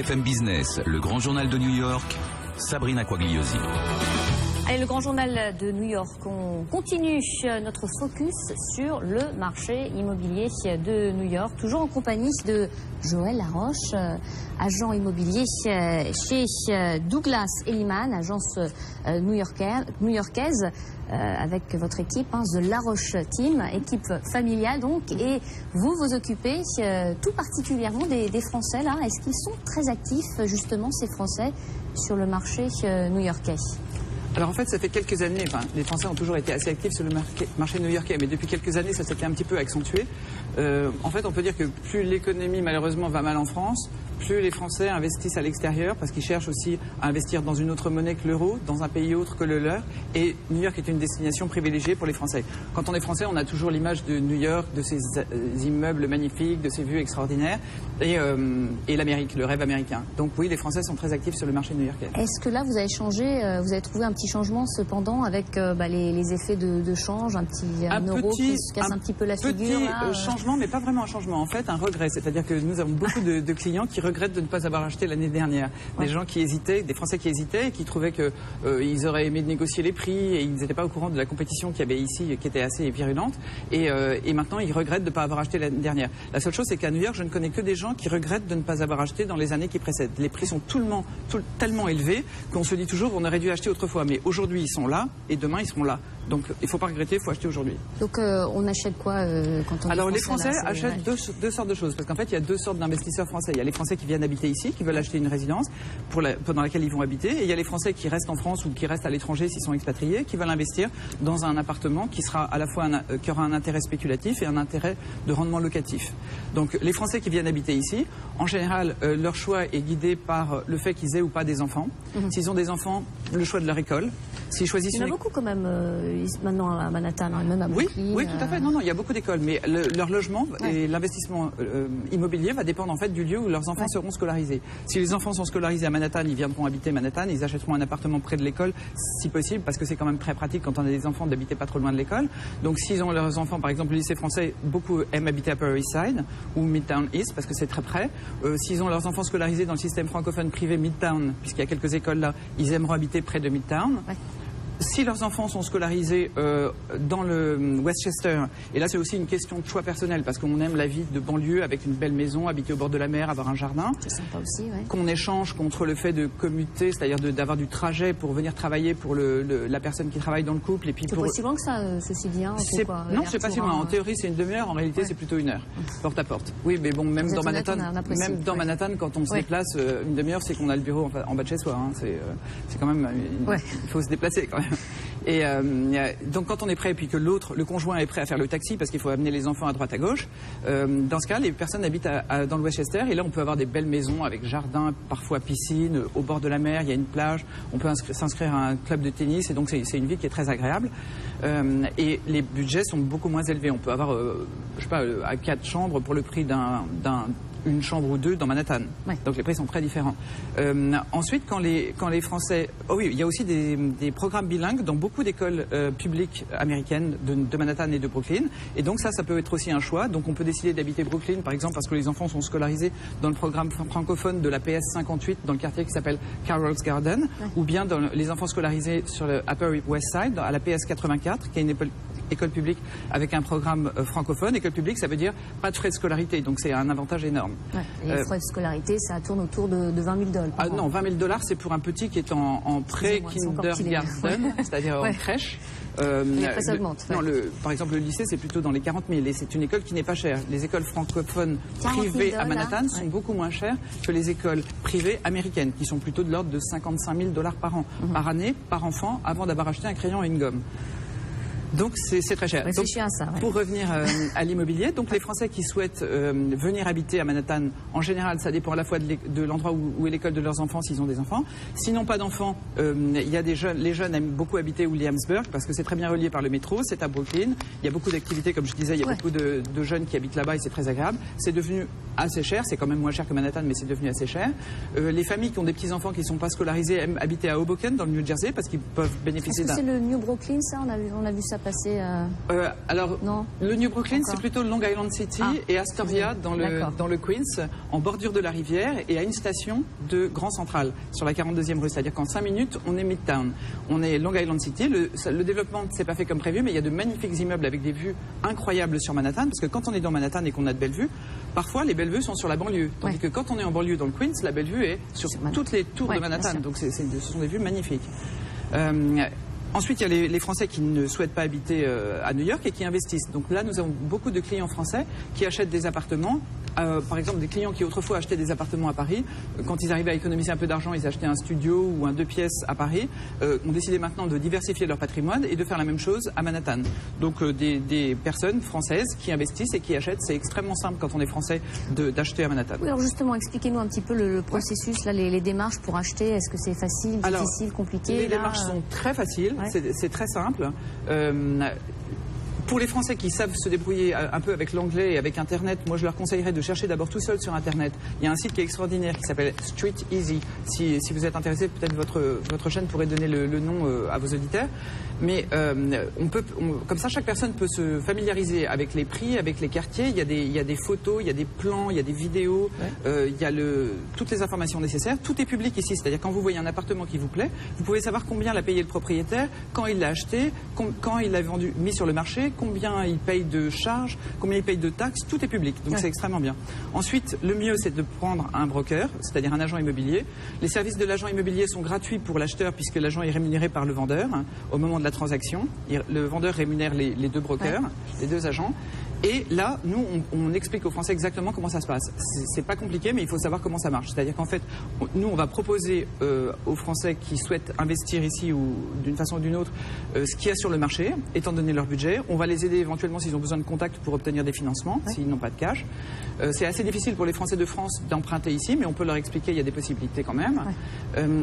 BFM Business, le grand journal de New York, Sabrina Quagliosi. Allez, le grand journal de New York, on continue notre focus sur le marché immobilier de New York, toujours en compagnie de Joël Laroche, agent immobilier chez Douglas Elliman, agence new-yorkaise, avec votre équipe, The Laroche Team, équipe familiale donc, et vous occupez tout particulièrement des Français là. Est-ce qu'ils sont très actifs justement ces Français sur le marché new-yorkais? Alors en fait, ça fait quelques années, les Français ont toujours été assez actifs sur le marché new-yorkais, mais depuis quelques années, ça s'était un petit peu accentué. En fait, on peut dire que plus l'économie, malheureusement, va mal en France, plus les Français investissent à l'extérieur, parce qu'ils cherchent aussi à investir dans une autre monnaie que l'euro, dans un pays autre que le leur, et New York est une destination privilégiée pour les Français. Quand on est Français, on a toujours l'image de New York, de ses immeubles magnifiques, de ses vues extraordinaires, et l'Amérique, le rêve américain. Donc oui, les Français sont très actifs sur le marché new-yorkais. Est-ce que là, vous avez changé, vous avez trouvé un petit changement cependant avec les effets de change, un euro qui se casse un petit peu la figure Petit changement, mais pas vraiment un changement, en fait un regret, c'est-à-dire que nous avons beaucoup de clients qui regrettent de ne pas avoir acheté l'année dernière. Ouais. Des gens qui hésitaient, des Français qui hésitaient et qui trouvaient qu'ils auraient aimé négocier les prix et ils n'étaient pas au courant de la compétition qu'il y avait ici qui était assez virulente et maintenant ils regrettent de ne pas avoir acheté l'année dernière. La seule chose c'est qu'à New York je ne connais que des gens qui regrettent de ne pas avoir acheté dans les années qui précèdent. Les prix sont tellement élevés qu'on se dit toujours on aurait dû acheter autrefois, mais aujourd'hui ils sont là et demain ils seront là. Donc il ne faut pas regretter, il faut acheter aujourd'hui. Donc on achète quoi quand on Alors est les Français là, achètent deux sortes de choses, parce qu'en fait il y a deux sortes d'investisseurs français. Il y a les Français qui viennent habiter ici, qui veulent acheter une résidence pendant laquelle ils vont habiter, et il y a les Français qui restent en France ou qui restent à l'étranger s'ils sont expatriés, qui veulent investir dans un appartement qui sera à la fois qui aura un intérêt spéculatif et un intérêt de rendement locatif. Donc les Français qui viennent habiter ici, en général leur choix est guidé par le fait qu'ils aient ou pas des enfants. S'ils ont des enfants, le choix de leur école. S'ils choisissent il y en a beaucoup quand même maintenant à Manhattan, même à Brooklyn. Oui, tout à fait. Non, il y a beaucoup d'écoles, mais leur logement et l'investissement immobilier va dépendre en fait du lieu où leurs enfants seront scolarisés. Si les enfants sont scolarisés à Manhattan, ils viendront habiter Manhattan, ils achèteront un appartement près de l'école, si possible, parce que c'est quand même très pratique quand on a des enfants d'habiter pas trop loin de l'école. Donc s'ils ont leurs enfants, par exemple, le lycée français, beaucoup aiment habiter à Upper East Side ou Midtown East parce que c'est très près. S'ils ont leurs enfants scolarisés dans le système francophone privé Midtown, puisqu'il y a quelques écoles là, ils aimeront habiter près de Midtown. Ouais. Si leurs enfants sont scolarisés dans le Westchester, et là c'est aussi une question de choix personnel, parce qu'on aime la vie de banlieue avec une belle maison, habiter au bord de la mer, avoir un jardin. C'est sympa aussi, ouais. Qu'on échange contre le fait de commuter, c'est-à-dire d'avoir du trajet pour venir travailler pour la personne qui travaille dans le couple. Et puis c'est pas si loin que ça, ceci dit. Hein, non, c'est pas si loin. En théorie c'est une demi-heure, en réalité c'est plutôt une heure, porte à porte. Oui, mais bon, même dans Manhattan, quand on se déplace, une demi-heure c'est qu'on a le bureau en bas de chez soi. Hein. C'est quand même, il faut se déplacer quand même. Et donc quand on est prêt et puis que le conjoint est prêt à faire le taxi parce qu'il faut amener les enfants à droite à gauche, dans ce cas les personnes habitent dans le Westchester et là on peut avoir des belles maisons avec jardin, parfois piscine, au bord de la mer, il y a une plage, on peut s'inscrire à un club de tennis et donc c'est une vie qui est très agréable et les budgets sont beaucoup moins élevés. On peut avoir, je sais pas, à 4 chambres pour le prix une chambre ou deux dans Manhattan. Ouais. Donc les prix sont très différents. Ensuite, quand les Français... Oh oui, il y a aussi des programmes bilingues dans beaucoup d'écoles publiques américaines de Manhattan et de Brooklyn. Et donc ça peut être aussi un choix. Donc on peut décider d'habiter Brooklyn, par exemple, parce que les enfants sont scolarisés dans le programme francophone de la PS 58 dans le quartier qui s'appelle Carroll's Garden, ou bien dans les enfants scolarisés sur le Upper West Side, à la PS 84, qui est une école publique avec un programme francophone. École publique, ça veut dire pas de frais de scolarité, donc c'est un avantage énorme. Ouais, les frais de scolarité, ça tourne autour de 20 000 $. Ah non, 20 000 $, c'est pour un petit qui est en pré-kindergarten, c'est-à-dire en crèche. Et après, ça augmente. Non, par exemple, le lycée, c'est plutôt dans les 40 000 et c'est une école qui n'est pas chère. Les écoles francophones privées à Manhattan sont beaucoup moins chères que les écoles privées américaines, qui sont plutôt de l'ordre de 55 000 $ par an, par année, par enfant, avant d'avoir acheté un crayon et une gomme. Donc c'est très cher. Donc, à ça, ouais. Pour revenir à l'immobilier, donc les Français qui souhaitent venir habiter à Manhattan, en général, ça dépend à la fois de l'endroit où est l'école de leurs enfants, s'ils ont des enfants. Sinon pas d'enfants, il y a les jeunes aiment beaucoup habiter Williamsburg parce que c'est très bien relié par le métro, c'est à Brooklyn. Il y a beaucoup d'activités, comme je disais, il y a beaucoup de jeunes qui habitent là-bas et c'est très agréable. C'est devenu assez cher, c'est quand même moins cher que Manhattan, mais c'est devenu assez cher. Les familles qui ont des petits-enfants qui ne sont pas scolarisés aiment habiter à Hoboken, dans le New Jersey, parce qu'ils peuvent bénéficier d'un... Est-ce que c'est le New Brooklyn, ça? On a vu ça passer Alors, non. le New Brooklyn, c'est plutôt Long Island City et Astoria dans le Queens, en bordure de la rivière et à une station de Grand Central sur la 42e rue. C'est-à-dire qu'en 5 minutes, on est Midtown. On est Long Island City. Le développement ne s'est pas fait comme prévu, mais il y a de magnifiques immeubles avec des vues incroyables sur Manhattan. Parce que quand on est dans Manhattan et qu'on a de belles vues, parfois les belles vues sont sur la banlieue. Tandis que quand on est en banlieue dans le Queens, la belle vue est sur toutes les tours de Manhattan. Donc ce sont des vues magnifiques. Ensuite, il y a les Français qui ne souhaitent pas habiter à New York et qui investissent. Donc là, nous avons beaucoup de clients français qui achètent des appartements. Par exemple, des clients qui autrefois achetaient des appartements à Paris, quand ils arrivaient à économiser un peu d'argent, ils achetaient un studio ou un 2 pièces à Paris, ont décidé maintenant de diversifier leur patrimoine et de faire la même chose à Manhattan. Donc des personnes françaises qui investissent et qui achètent. C'est extrêmement simple quand on est français d'acheter à Manhattan. Oui, alors justement, expliquez-nous un petit peu le processus, là, les démarches pour acheter. Est-ce que c'est facile, difficile, compliqué? Les démarches sont très faciles, c'est très simple. Pour les Français qui savent se débrouiller un peu avec l'anglais et avec Internet, moi je leur conseillerais de chercher d'abord tout seul sur Internet. Il y a un site qui est extraordinaire qui s'appelle Street Easy. Si vous êtes intéressé, peut-être votre chaîne pourrait donner le nom à vos auditeurs. Mais comme ça, chaque personne peut se familiariser avec les prix, avec les quartiers. Il y a des photos, il y a des plans, il y a des vidéos, il y a toutes les informations nécessaires. Tout est public ici, c'est-à-dire quand vous voyez un appartement qui vous plaît, vous pouvez savoir combien l'a payé le propriétaire, quand il l'a acheté, quand il l'a mis sur le marché, combien il paye de charges, combien il paye de taxes, tout est public, donc c'est extrêmement bien. Ensuite, le mieux c'est de prendre un broker, c'est-à-dire un agent immobilier. Les services de l'agent immobilier sont gratuits pour l'acheteur puisque l'agent est rémunéré par le vendeur au moment de la transaction. Le vendeur rémunère les deux brokers, les deux agents. Et là, nous, on explique aux Français exactement comment ça se passe. C'est pas compliqué, mais il faut savoir comment ça marche. C'est-à-dire qu'en fait, nous, on va proposer aux Français qui souhaitent investir ici ou d'une façon ou d'une autre ce qu'il y a sur le marché, étant donné leur budget. On va les aider éventuellement s'ils ont besoin de contacts pour obtenir des financements, s'ils n'ont pas de cash. C'est assez difficile pour les Français de France d'emprunter ici, mais on peut leur expliquer, il y a des possibilités quand même.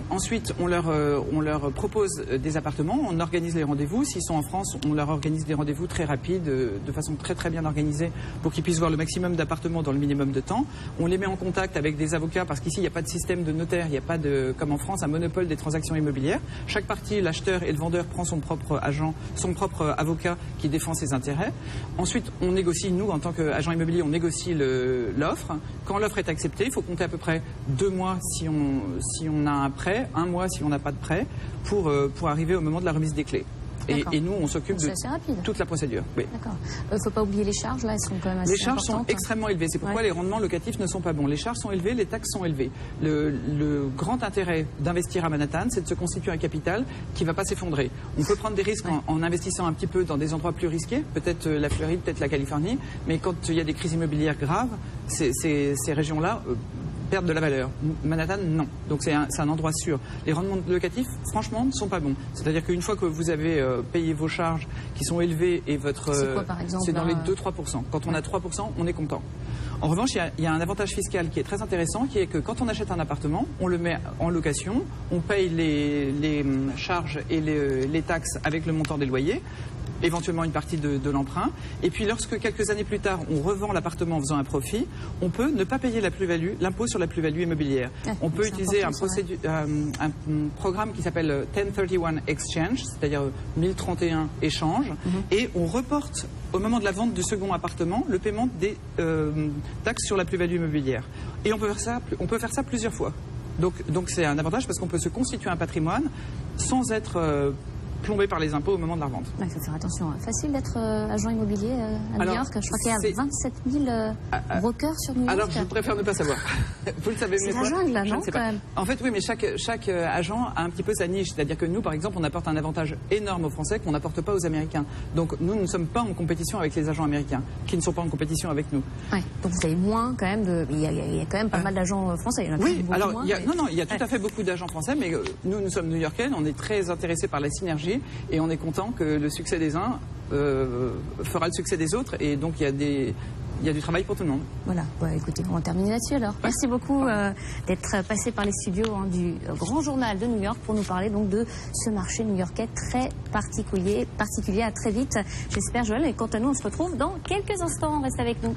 Ensuite, on leur propose des appartements, on organise les rendez-vous. S'ils sont en France, on leur organise des rendez-vous très rapides, de façon très très bien organisée pour qu'ils puissent voir le maximum d'appartements dans le minimum de temps. On les met en contact avec des avocats parce qu'ici il n'y a pas de système de notaire, il n'y a pas de, comme en France, un monopole des transactions immobilières. Chaque partie, l'acheteur et le vendeur prend son propre agent, son propre avocat qui défend ses intérêts. Ensuite, on négocie, nous en tant qu'agent immobilier, on négocie l'offre. Quand l'offre est acceptée, il faut compter à peu près 2 mois si on a un prêt, 1 mois si on n'a pas de prêt, pour arriver au moment de la remise des clés. Et nous, on s'occupe de toute la procédure. Oui. D'accord. Il ne faut pas oublier les charges, là, elles sont quand même assez importantes. Les charges sont extrêmement élevées. C'est pourquoi les rendements locatifs ne sont pas bons. Les charges sont élevées, les taxes sont élevées. Le grand intérêt d'investir à Manhattan, c'est de se constituer un capital qui ne va pas s'effondrer. On peut prendre des risques en investissant un petit peu dans des endroits plus risqués, peut-être la Floride, peut-être la Californie, mais quand il y a des crises immobilières graves, ces régions-là perdre de la valeur. Manhattan, non. Donc c'est un endroit sûr. Les rendements locatifs, franchement, ne sont pas bons. C'est-à-dire qu'une fois que vous avez payé vos charges qui sont élevées et votre... C'est quoi, par exemple? C'est dans les 2-3%. Quand on a 3%, on est content. En revanche, il y a un avantage fiscal qui est très intéressant, qui est que quand on achète un appartement, on le met en location, on paye les charges et les taxes avec le montant des loyers, éventuellement une partie de l'emprunt. Et puis lorsque quelques années plus tard, on revend l'appartement en faisant un profit, on peut ne pas payer la plus-value, l'impôt sur la plus-value immobilière. On peut utiliser un programme qui s'appelle 1031 Exchange, c'est-à-dire 1031 échange, et on reporte au moment de la vente du second appartement le paiement des taxes sur la plus-value immobilière. Et on peut faire ça plusieurs fois. Donc c'est un avantage parce qu'on peut se constituer un patrimoine sans être plombé par les impôts au moment de la revente. Il faut faire attention. Facile d'être agent immobilier à New York. Je crois qu'il y a 27 000 brokers sur New York. Alors, je préfère ne pas savoir. Vous le savez mieux. C'est la jungle, là, non, quand même. En fait, oui, mais chaque agent a un petit peu sa niche. C'est-à-dire que nous, par exemple, on apporte un avantage énorme aux Français qu'on n'apporte pas aux Américains. Donc, nous ne sommes pas en compétition avec les agents américains, qui ne sont pas en compétition avec nous. Ouais. Donc, vous avez moins, quand même, il y a quand même pas mal d'agents français. Il y en a oui, alors, moins, il y a tout à fait beaucoup d'agents français, mais nous sommes new-yorkais, on est très intéressés par la synergie et on est content que le succès des uns fera le succès des autres, et donc il y a du travail pour tout le monde. Voilà, écoutez, on va terminer là-dessus alors. Merci beaucoup d'être passé par les studios du Grand Journal de New York pour nous parler donc de ce marché new-yorkais très particulier. À très vite, j'espère, Joël. Et quant à nous, on se retrouve dans quelques instants. Reste avec nous.